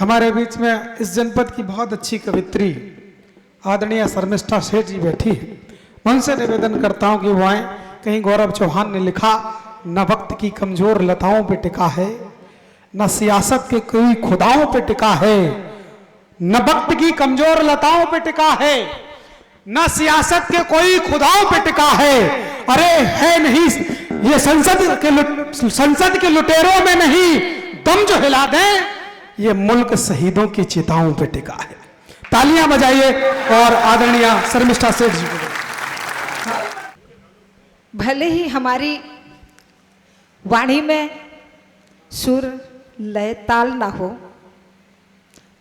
हमारे बीच में इस जनपद की बहुत अच्छी कवित्री आदरणीय शर्मिष्ठा सेठ जी बैठी है। मैं उनसे निवेदन करता हूं कि वो आए। कहीं गौरव चौहान ने लिखा, न वक्त की कमजोर लताओं पे टिका है, न सियासत के कोई खुदाओं पे टिका है, न वक्त की कमजोर लताओं पे टिका है, न सियासत के कोई खुदाओं पे टिका है। अरे है नहीं ये संसद के लुटेरों में नहीं दम जो हिला दें, ये मुल्क शहीदों की चिताओं पे टिका है। तालियां बजाइए और आदरणीय शर्मिष्ठा सेठ जी को। भले ही हमारी वाणी में सुर लय ताल ना हो,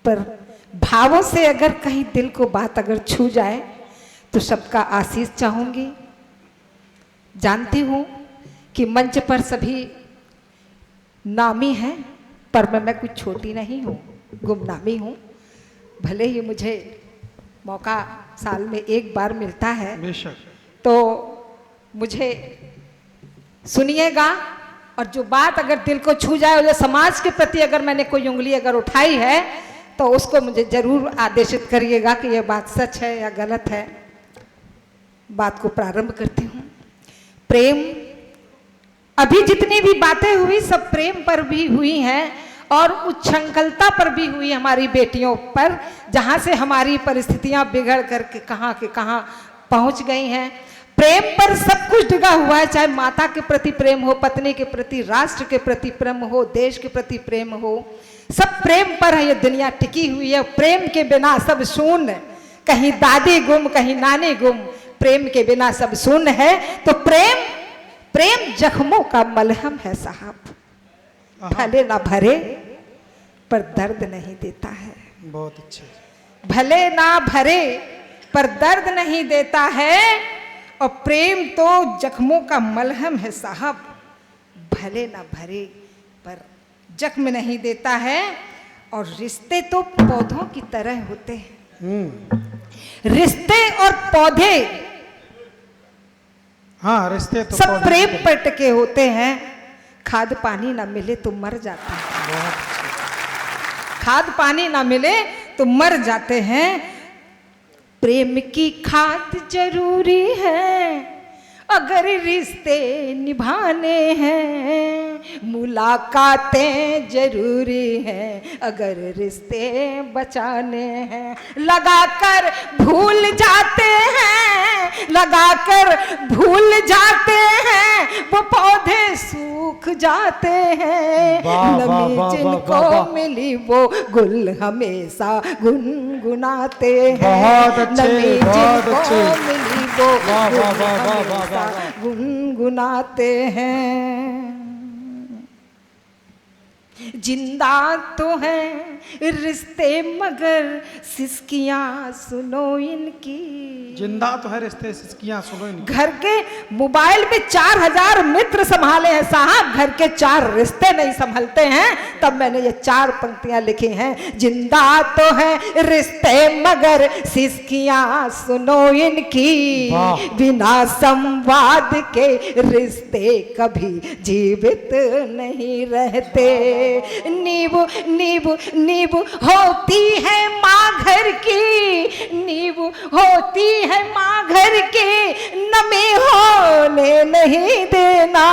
पर भावों से अगर कहीं दिल को बात अगर छू जाए तो सबका आशीष चाहूंगी। जानती हूं कि मंच पर सभी नामी हैं, पर मैं कुछ छोटी नहीं हूं, गुमनामी हूं। भले ही मुझे मौका साल में एक बार मिलता है, बेशक, तो मुझे सुनिएगा और जो बात अगर दिल को छू जाए, जो समाज के प्रति अगर मैंने कोई उंगली अगर उठाई है तो उसको मुझे जरूर आदेशित करिएगा कि यह बात सच है या गलत है। बात को प्रारंभ करती हूँ। प्रेम, अभी जितनी भी बातें हुई सब प्रेम पर भी हुई हैं और उच्छृंखलता पर भी हुई हमारी बेटियों पर, जहाँ से हमारी परिस्थितियाँ बिगड़ करके कहाँ के कहाँ पहुँच गई हैं। प्रेम पर सब कुछ डिगा हुआ है, चाहे माता के प्रति प्रेम हो, पत्नी के प्रति, राष्ट्र के प्रति प्रेम हो, देश के प्रति प्रेम हो, सब प्रेम पर है ये दुनिया टिकी हुई है। प्रेम के बिना सब शून्य, कहीं दादी गुम कहीं नानी गुम, प्रेम के बिना सब शून्य है। तो प्रेम जख्मों का मलहम है साहब, भले ना भरे पर दर्द नहीं देता है। बहुत अच्छे। भले ना भरे पर दर्द नहीं देता है, और प्रेम तो जख्मों का मलहम है साहब, भले ना भरे पर जख्म नहीं देता है। और रिश्ते तो पौधों की तरह होते हैं। रिश्ते और पौधे, हाँ, रिश्ते तो सब प्रेम पर टिके होते हैं। खाद पानी ना मिले तो मर जाते हैं, खाद पानी ना मिले तो मर जाते हैं। प्रेम की खाद जरूरी है अगर रिश्ते निभाने हैं, मुलाकातें जरूरी हैं अगर रिश्ते बचाने हैं। लगाकर भूल जाते हैं, लगाकर भूल जाते हैं, वो पौधे सूख जाते हैं। नमी जिनको मिली वो गुल हमेशा गुनगुनाते हैं। नमी जिनको मिली वो गुल गुनगुनाते हैं। जिंदा तो हैं रिश्ते मगर सिसकियां सुनो इनकी, जिंदा तो है रिश्ते सिसकियां सुनो इनकी। घर के मोबाइल में 4000 मित्र संभाले हैं साहब, घर के 4 रिश्ते नहीं संभलते हैं। तब मैंने ये 4 पंक्तियां लिखी हैं। जिंदा तो है रिश्ते मगर सिसकियां सुनो इनकी, बिना संवाद के रिश्ते कभी जीवित नहीं रहते। नींव नींव नींव होती है माँ घर की, नींव होती है माँ घर की, नमी होने नहीं देना।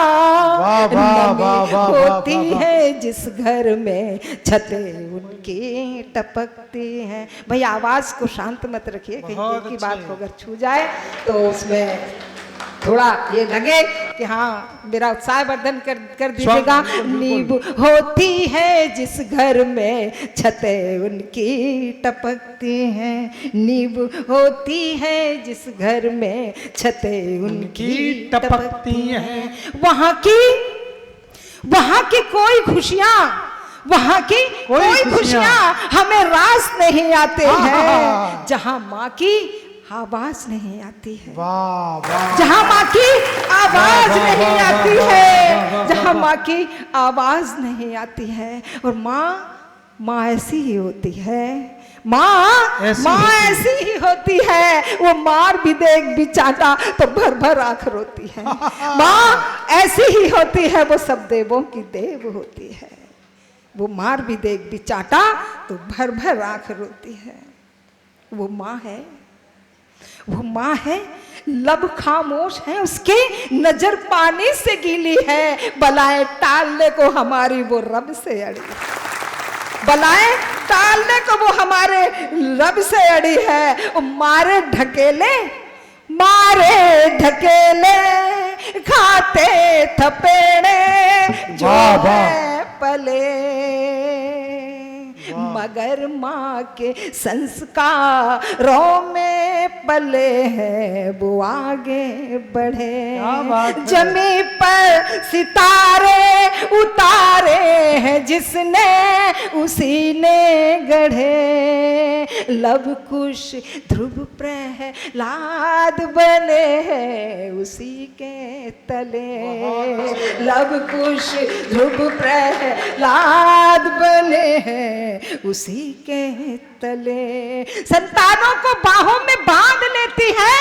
नमी होती है जिस घर में छतें उनकी टपकती हैं। भाई आवाज को शांत मत रखिए, कहीं की बात को अगर छू जाए तो उसमें थोड़ा ये लगे कि हाँ मेरा उत्साह वर्धन कर दीजिएगा। नींव होती है जिस घर में छतें उनकी टपकती हैं, नींव होती है जिस घर में छतें उनकी टपकती हैं। वहाँ की कोई खुशियाँ, वहाँ की कोई खुशियाँ हमें रास नहीं आते हैं, जहाँ माँ की आवाज नहीं आती है। वाह वाह। जहाँ माँ की आवाज नहीं आती है, जहाँ माँ की आवाज नहीं आती है। और माँ ऐसी ही होती है, माँ ऐसी ही होती है। वो मार भी देख भी चाटा तो भर भर आंख रोती है। माँ ऐसी ही होती है, वो सब देवों की देव होती है। वो मार भी देख भी चाटा तो भर भर आंख रोती है। वो माँ है, वो माँ है, लब खामोश है, उसके नजर पानी से गीली है। बलाएं टालने को हमारी वो रब से अड़ी, बलाएं टालने को वो हमारे रब से अड़ी है। वो मारे ढकेले, मारे ढकेले खाते थपेड़े जो है पले, मगर माँ के संस्कारों में पले हैं वो आगे बढ़े। जमी पर सितारे उतारे हैं जिसने उसी ने गढ़े। लव कुश ध्रुव प्रहलाद बने हैं उसी के तले। लव कुश ध्रुव प्रहलाद बने हैं उसी के तले। संतानों को बाहों में बांध लेती है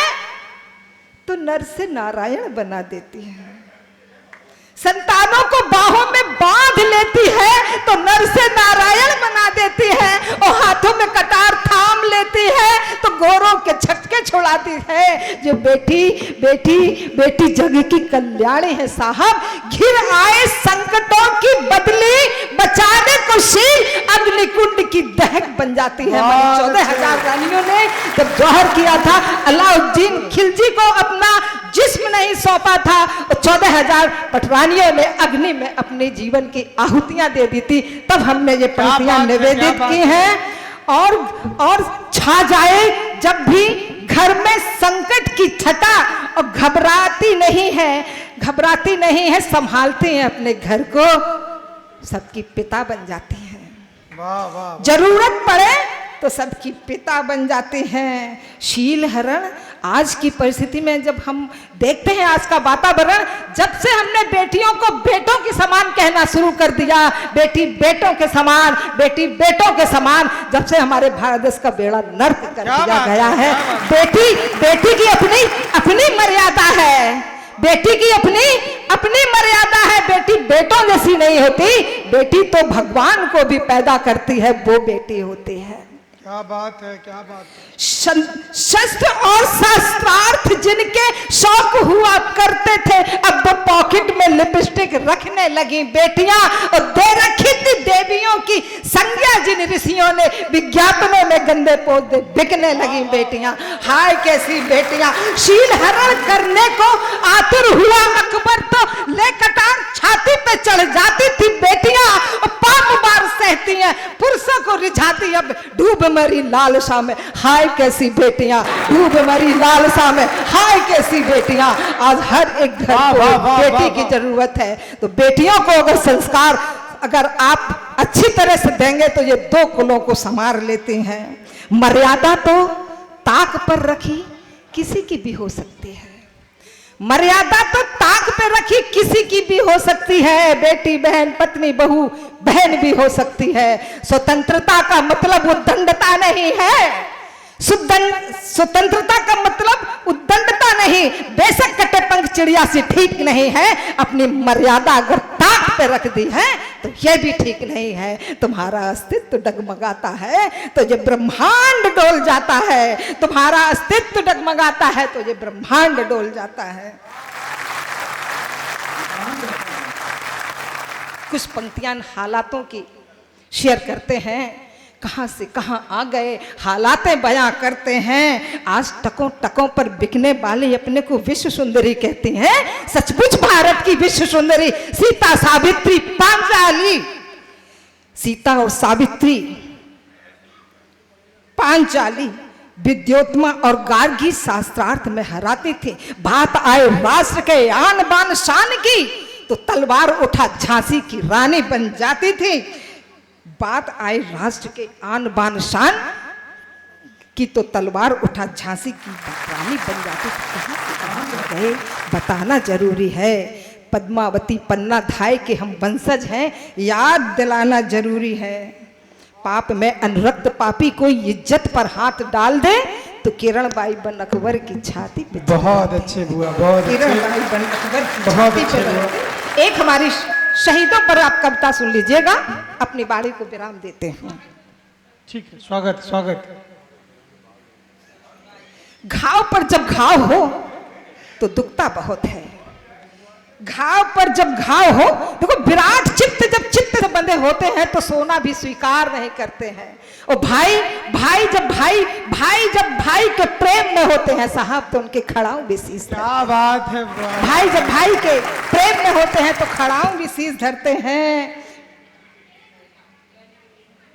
तो नर से नारायण बना देती है। संतानों को बाहों में बांध लेती है तो नर से नारायण बना देती है। और हाथों में कटार थाम लेती है तो गोरों के छक्के छुड़ाती है। जो बेटी बेटी बेटी जग की कल्याणी है साहब। घिर आए संकटों की बदली बचाने को शील अग्निकुंड की दहक बन जाती है। 14,000 रानियों ने जब जौहर किया था, अलाउद्दीन खिलजी को अपना जिस्म नहीं सौंपा था, 14,000 पटरानियों ने अग्नि में अपने जीवन की आहुतियां दे दी थी। तब हमने ये पंक्तियां निवेदित की हैं। और छा जाए जब भी घर में संकट की छटा, और घबराती नहीं है, घबराती नहीं है, संभालती हैं अपने घर को, सबकी पिता बन जाती हैं। वाह वाह। जरूरत पड़े तो सबकी पिता बन जाते हैं। शील हरण आज की परिस्थिति में जब हम देखते हैं, आज का वातावरण, जब से हमने बेटियों को बेटों के समान कहना शुरू कर दिया, बेटी बेटों के समान, बेटी बेटों के समान, जब से हमारे भारत देश का बेड़ा नर्क कर दिया गया है। बेटी बेटी की अपनी अपनी मर्यादा है, बेटी की अपनी अपनी मर्यादा है। बेटी बेटों जैसी नहीं होती, बेटी तो भगवान को भी पैदा करती है, वो बेटी होती है। क्या बात है, क्या बात है। शस्त्र और शास्त्रार्थ जिनके शौक हुआ करते थे, अब वो पॉकेट में लिपस्टिक रखने लगी बेटियां। और दे रखी थी देवियों की संज्ञा जिन ऋषियों ने, विज्ञापनों में गंदे पौधे बिकने लगी बेटियां। हाय कैसी बेटियां। शील हरण करने को आतुर हुआ अकबर तो ले कटार छाती पे चढ़ जाती थी बेटियां, और पाप बार सहती हैं, पुरुषों को रिझाती। अब डूब मरी लालसा में, हाय कैसी बेटियां, डूब मरी लालसा में, हाय कैसी बेटियां। आज हर एक घर को बेटी की जरूरत है। तो बेटियों को अगर संस्कार अगर आप अच्छी तरह से देंगे तो ये 2 कुलों को संवार लेती हैं। मर्यादा तो ताक पर रखी किसी की भी हो सकती है, मर्यादा तो ताक पे रखी किसी की भी हो सकती है। बेटी बहन, पत्नी बहू बहन भी हो सकती है। स्वतंत्रता का मतलब उद्दंडता नहीं है, स्वतंत्रता का मतलब उद्दंडता नहीं। बेशक कटे पंख चिड़िया से ठीक नहीं है, अपनी मर्यादा अगर ताक पे रख दी है तो यह भी ठीक नहीं है। तुम्हारा अस्तित्व डगमगाता है तो ये ब्रह्मांड डोल जाता है, तुम्हारा अस्तित्व डगमगाता है तो ये ब्रह्मांड डोल जाता है। कुछ पंक्तियां हालातों की शेयर करते हैं, कहां से कहां आ गए हालातें बयां करते हैं। आज टकों टकों पर बिकने वाली अपने को विश्व सुंदरी कहती हैं, सचमुच भारत की विश्व सुंदरी सीता सावित्री पांचाली। सीता और सावित्री पांचाली विद्योत्मा और गार्गी शास्त्रार्थ में हराती थी। बात आए राष्ट्र के आन बान शान की तो तलवार उठा झांसी की रानी बन जाती थी। बात आई राष्ट्र के आन बान शान की तो तलवार उठा झांसी की रानी बन जाती थी। कहां से कहां गए बताना जरूरी है। पद्मावती पन्ना धाय के हम वंशज हैं, याद दिलाना जरूरी है। पाप में अनुरक्त पापी कोई इज्जत पर हाथ डाल दे तो किरण बाई बन अकबर की छाती पे। बहुत अच्छे बुआ, बहुत किरण बाई बन अकबर की छाती पे। एक हमारी शहीदों पर आप कविता सुन लीजिएगा, अपनी बाड़ी को विराम देते हैं। ठीक है, स्वागत स्वागत। घाव पर जब घाव हो तो दुखता बहुत है। घाव पर जब घाव हो, देखो विराट चित्त जब चित्त से बंधे होते हैं तो सोना भी स्वीकार नहीं करते हैं। और भाई जब भाई के प्रेम में होते हैं साहब तो उनके खड़ाऊ भी शीश, क्या बात है। भाई जब भाई के प्रेम में होते हैं तो खड़ाऊ भी शीश धरते हैं।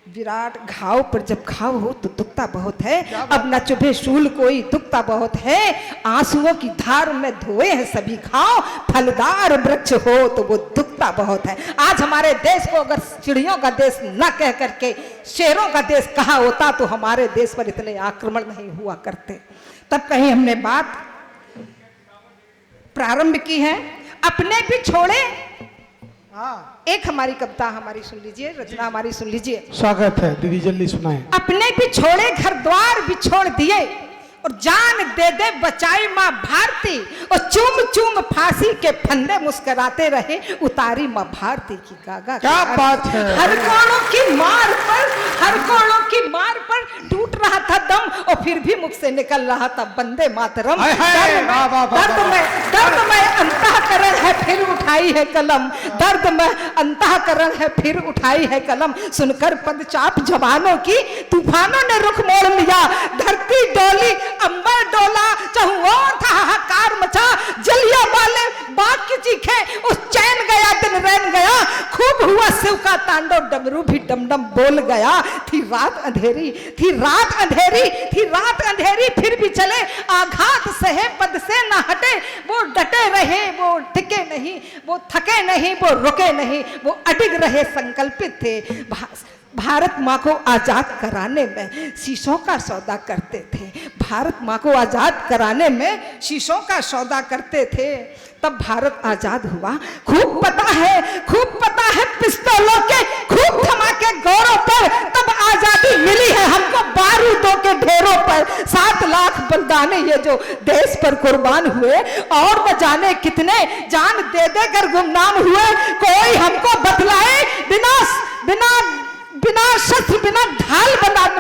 विराट घाव पर जब घाव हो तो दुखता बहुत है। अब न चुभे शूल कोई दुखता बहुत है। आंसुओं की धार में धोए हैं सभी घाव। फलदार वृक्ष हो तो वो दुखता बहुत है। आज हमारे देश को अगर चिड़ियों का देश न कह करके शेरों का देश कहा होता तो हमारे देश पर इतने आक्रमण नहीं हुआ करते। तब कहीं हमने बात प्रारंभ की है। अपने भी छोड़े, एक हमारी कविता हमारी सुन लीजिए, रचना हमारी सुन लीजिए। स्वागत है दीदी, जल्दी सुनाएं। अपने भी छोड़े घर द्वार भी छोड़ दिए और जान दे दे बचाई माँ भारती। और चूम चूम फांसी के फंदे मुस्कुराते रहे उतारी माँ भारती की गागा। क्या बात है। हर कोणों की मार पर टूट रहा था दम और फिर भी मुख से निकल रहा था वंदे मातरम। दर्द में अंतःकरण है फिर उठाई है कलम। दर्द में अंतःकरण है फिर उठाई है कलम। सुनकर पदचाप जवानों की तूफानों ने रुख मोड़ लिया। धरती डोली अंबर डोला चहुओर था हाहाकार मचा। जलिया वाले बाग की चीखे उस चैन गया दिन रैन गया। खूब हुआ शिव का तांडव डमरू भी डमडम बोल गया। थी रात अंधेरी फिर भी चले आघात सहे पद से न हटे। वो डटे रहे, वो टिके नहीं, वो थके नहीं, वो रुके नहीं, वो अडिग रहे, संकल्पित थे। भारत माँ को आजाद कराने में शीशों का सौदा करते थे। भारत माँ को आजाद कराने में शीशों का सौदा करते थे। तब भारत आजाद हुआ। खूब पता है पिस्तौलों के खूब धमाके गौरों पर। तब आजादी मिली है हमको बारूदों के ढेरों पर। 7 लाख बलिदाने ये जो देश पर कुर्बान हुए और न जाने कितने जान दे दे कर गुमनाम हुए। कोई हमको बतलाए बिना शस्त्र बिना ढाल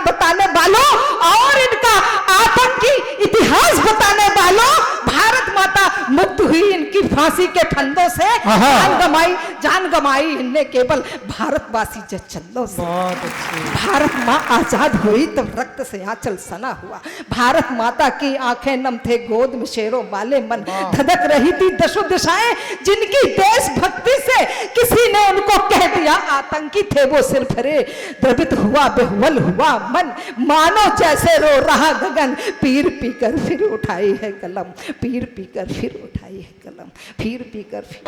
बताने वालों और इनका आतंकी इतिहास बताने वालों। भारत माता मुक्त हुई इनकी फांसी के फंदों से। जान गमाई इनने केवल भारतवासी चंदों से। भारत माँ आजाद हुई तब रक्त से आंचल सना हुआ। भारत माता की आंखें नम थे गोद में शेरों वाले मन। धधक रही थी दशों दिशाएं जिनकी देशभक्ति से किसी ने उनको कह दिया आतंकी थे वो सिर भरे। द्रवित हुआ बेहुल हुआ मन मानो जैसे रो रहा गगन। पीर पीकर फिर उठाई है कलम, पीर पीकर फिर उठाई है कलम, पीर पीकर फिर